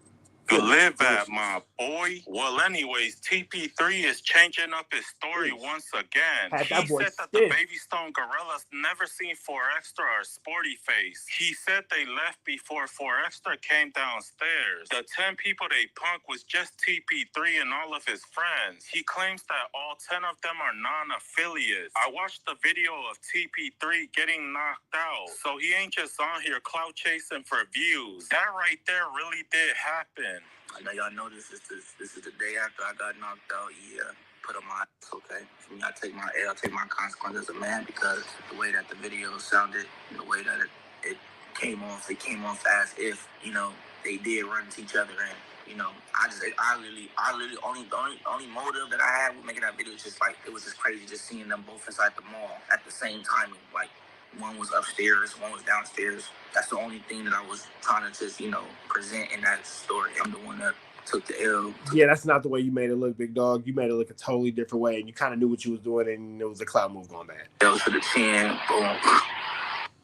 You live at, my boy. Well, anyways, TP3 is changing up his story once again. He said that the Baby Stone Gorillas never seen 4Extra or Sporty Face. He said they left before 4Extra came downstairs. The 10 people they punked was just TP3 and all of his friends. He claims that all 10 of them are non-affiliates. I watched the video of TP3 getting knocked out, so he ain't just on here clout chasing for views. That right there really did happen. I know y'all know this is the day after I got knocked out. Yeah, put on my ass, okay? For me, I take my L, I take my consequences as a man because the way that the video sounded and the way that it came off as if, you know, they did run into each other and, you know, I literally only motive that I had with making that video was just like, it was just crazy just seeing them both inside the mall at the same time. Like, one was upstairs, one was downstairs. That's the only thing that I was trying to just, you know, present in that story. I'm the one that took the L. Yeah, that's not the way you made it look, big dog. You made it look a totally different way, and you kind of knew what you was doing, and it was a cloud move going bad. L to the chin, boom.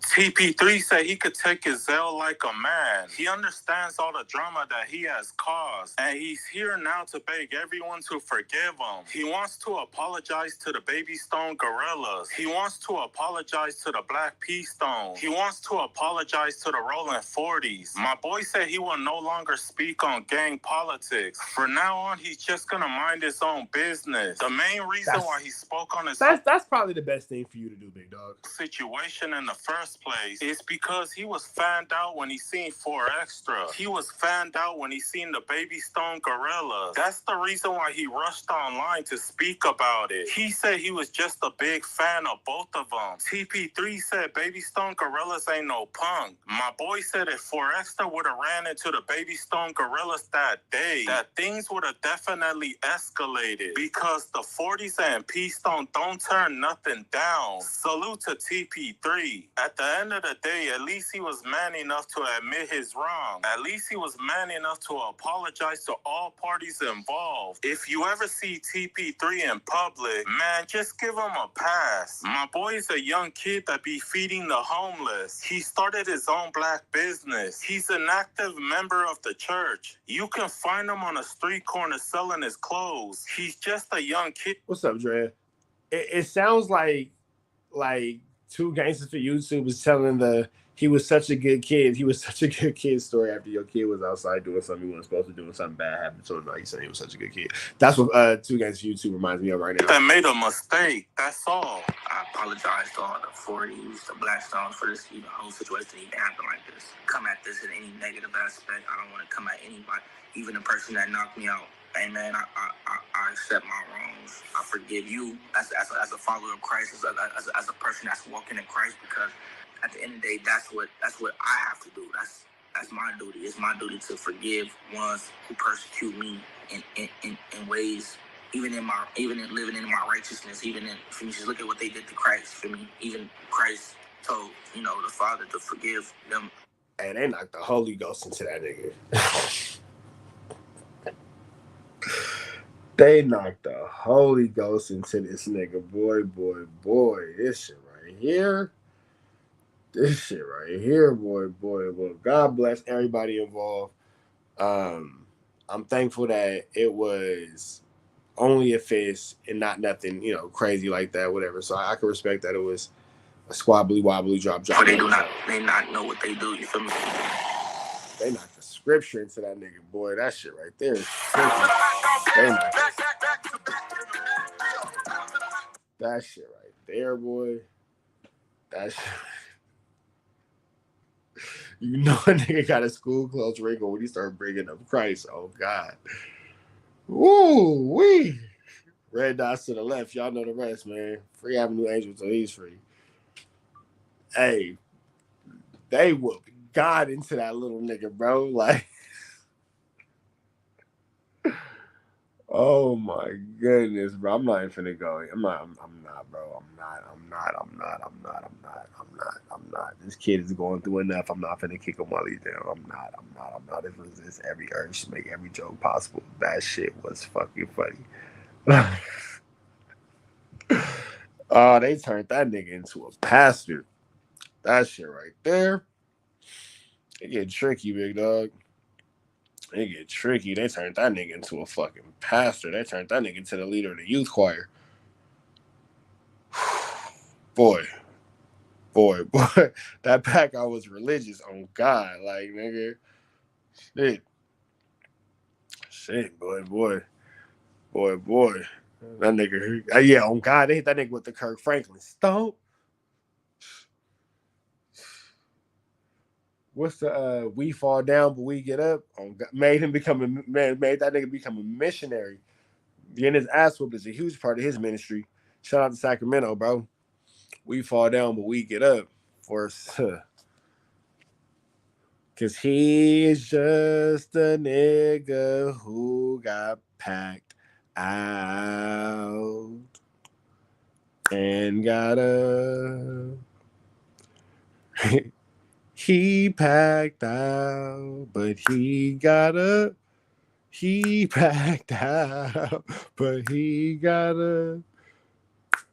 TP3 said he could take his L like a man. He understands all the drama that he has caused, and he's here now to beg everyone to forgive him. He wants to apologize to the Baby Stone Gorillas. He wants to apologize to the Black P Stone. He wants to apologize to the Rolling 40s. My boy said he will no longer speak on gang politics. From now on, he's just gonna mind his own business. The main reason why he spoke on his that's probably the best thing for you to do, big dog. Situation in the first place is because he was fanned out when he seen 4Extra. He was fanned out when he seen the Baby Stone Gorillas. That's the reason why he rushed online to speak about it. He said he was just a big fan of both of them. TP3 said Baby Stone Gorillas ain't no punk. My boy said if 4Extra would have ran into the Baby Stone Gorillas that day, that things would have definitely escalated because the 40s and P Stone don't turn nothing down. Salute to TP3. At the the end of the day, at least he was man enough to admit his wrong. At least he was man enough to apologize to all parties involved. If you ever see TP3 in public, man, just give him a pass. My boy is a young kid that be feeding the homeless. He started his own black business. He's an active member of the church. You can find him on a street corner selling his clothes. He's just a young kid. What's up, Dre? It sounds like Two Gangsters for YouTube was telling he was such a good kid. He was such a good kid story after your kid was outside doing something he wasn't supposed to do and something bad happened to him. Like, he's saying he was such a good kid. That's what Two Gangsters for YouTube reminds me of right now. That made a mistake. That's all. I apologize to all the 40s, the Blackstones for this whole situation to even happen like this. Come at this in any negative aspect. I don't want to come at anybody, even the person that knocked me out. Hey man, I accept my wrongs. I forgive you as a follower of Christ, as a person that's walking in Christ, because at the end of the day, that's what I have to do. That's my duty. It's my duty to forgive ones who persecute me in ways, even in living in my righteousness, even in, for me, just look at what they did to Christ for me. Even Christ told, the Father to forgive them. And they knocked the Holy Ghost into that nigga. They knocked the Holy Ghost into this nigga. Boy. This shit right here. Boy. God bless everybody involved. I'm thankful that it was only a fist and not nothing, crazy like that, whatever. So I can respect that it was a squabbly wobbly drop. But they not know what they do, you feel me? They knocked the scripture into that nigga, boy. That shit right there is that shit right there, boy. That shit. A nigga got a school clothes wrinkle when he started bringing up Christ. Oh, God. Woo, wee. Red dots to the left. Y'all know the rest, man. Free Avenue Angel till he's free. Hey, they whooped God into that little nigga, bro. Like, oh my goodness, bro. I'm not even finna go. I'm not, bro. I'm not. This kid is going through enough. I'm not finna kick him while he's down. I'm not. This resist every urge to make every joke possible. That shit was fucking funny. Oh, they turned that nigga into a pastor. That shit right there. It get tricky, big dog. It get tricky. They turned that nigga into a fucking pastor. They turned that nigga into the leader of the youth choir. Boy. That pack I was religious on God. Like, nigga. Shit, boy. That nigga, yeah, on God, they hit that nigga with the Kirk Franklin stomp. What's the we fall down but we get up? On God, made that nigga become a missionary. Getting his ass whooped is a huge part of his ministry. Shout out to Sacramento, bro. We fall down but we get up. Cause he's just a nigga who got packed out and got up. He packed out, but he got up. He packed out, but he got up.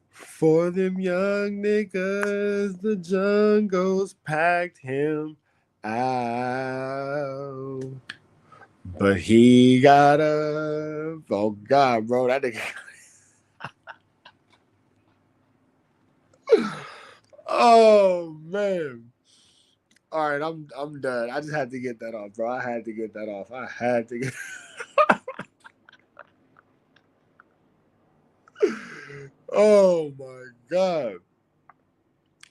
For them young niggas, the jungle's packed him out. But he got up. Oh, God, bro. That nigga. Oh, man. All right, I'm done. I just had to get that off, bro. I had to get that off. Oh, my God.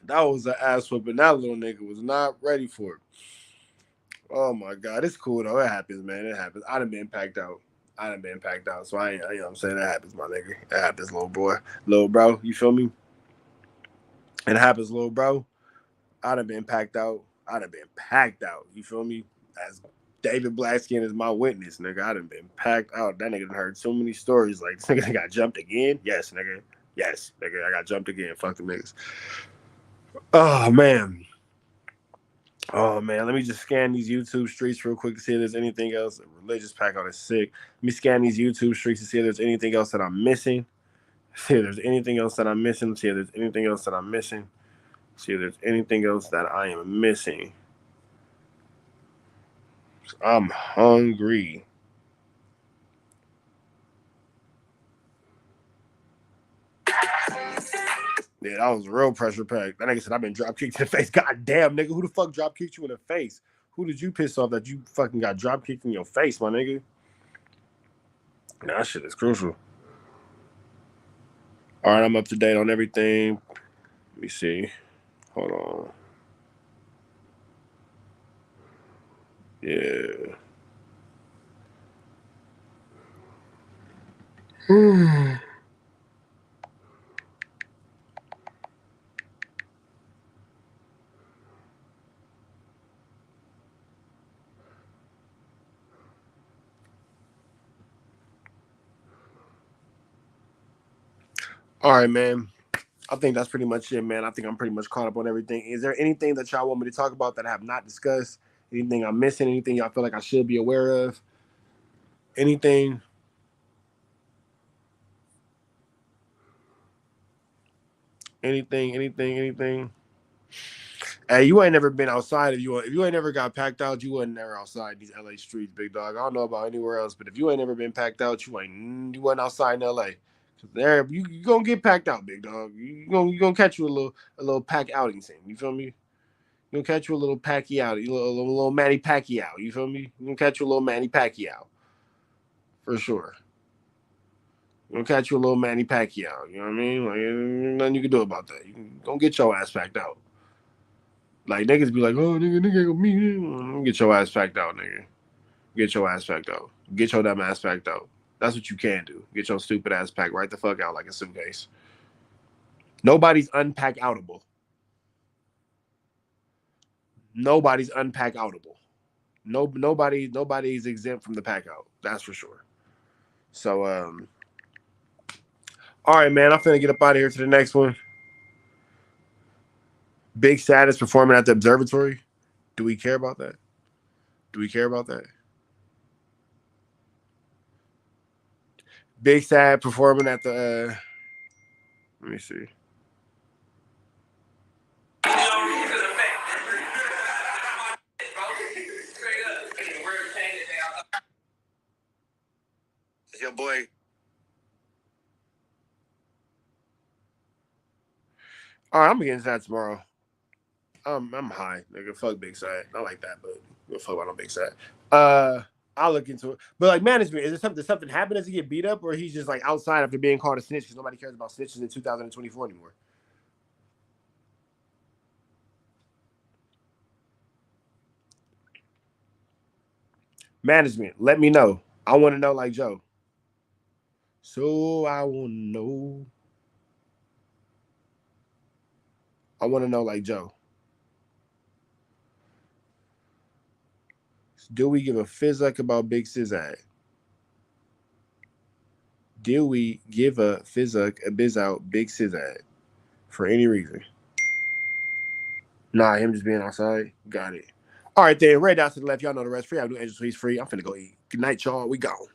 That was an ass whooping. That little nigga was not ready for it. Oh, my God. It's cool, though. It happens, man. It happens. I done been packed out. So I ain't, I'm saying that happens, my nigga. It happens, little boy. Little bro, you feel me? It happens, little bro. I done been packed out. You feel me? As David Blackskin is my witness, nigga. I done been packed out. That nigga done heard so many stories. Like, this nigga got jumped again. Yes, nigga. I got jumped again. Fuck the niggas. Oh, man. Oh man, let me just scan these YouTube streets real quick to see if there's anything else. Religious pack out is sick. Let me scan these YouTube streets to see if there's anything else that I'm missing. See if there's anything else that I'm missing. See if there's anything else that I'm missing. See if there's anything else that I am missing. I'm hungry. Yeah, that was real pressure pack. That nigga said I've been drop kicked in the face. God damn, nigga, who the fuck drop kicked you in the face? Who did you piss off that you fucking got drop kicked in your face, my nigga? Nah, that shit is crucial. All right, I'm up to date on everything. Let me see. Hold on. Yeah. All right, man. I think that's pretty much it, man. I think I'm pretty much caught up on everything. Is there anything that y'all want me to talk about that I have not discussed? Anything I'm missing? Anything y'all feel like I should be aware of? Anything? Anything? Hey, you ain't never been outside. If you ain't never got packed out, you wasn't never outside these LA streets, big dog. I don't know about anywhere else, but if you ain't never been packed out, you wasn't outside in LA. There, you gonna get packed out, big dog. You gonna catch you a little pack outing scene. You feel me? You gonna catch you a little Packy out, a little Manny Pacquiao. You feel me? You gonna catch you a little Manny Pacquiao for sure. You gonna catch you a little Manny Pacquiao. You know what I mean? Like nothing you can do about that. You can go get your ass packed out. Like niggas be like, oh nigga go me. Get your ass packed out, nigga. Get your ass packed out. Get your dumb ass packed out. That's what you can do. Get your stupid ass packed right the fuck out like a suitcase. Nobody's unpack outable. Nobody's unpack outable. Nobody's exempt from the pack out. That's for sure. So all right, man. I'm finna get up out of here to the next one. Big Sad is performing at the observatory. Do we care about that? Do we care about that? Big Sad performing at the let me see. Your boy. All right, I'm gonna get into that tomorrow. I'm high, nigga. Fuck Big Sad. Not like that, but fuck about no Big Sad. I'll look into it. But like management, is there something happened? Does he get beat up, or he's just like outside after being called a snitch because nobody cares about snitches in 2024 anymore? Management, let me know. I want to know like Joe. So I want to know. I want to know like Joe. Do we give a fizzuck about Big Sizad? Do we give a fizzuck, a biz out Big Sizad for any reason? Nah, him just being outside. Got it. All right, then. Red dots to the left. Y'all know the rest. Free. I do Angel Sweets free. I'm finna go eat. Good night, y'all. We gone.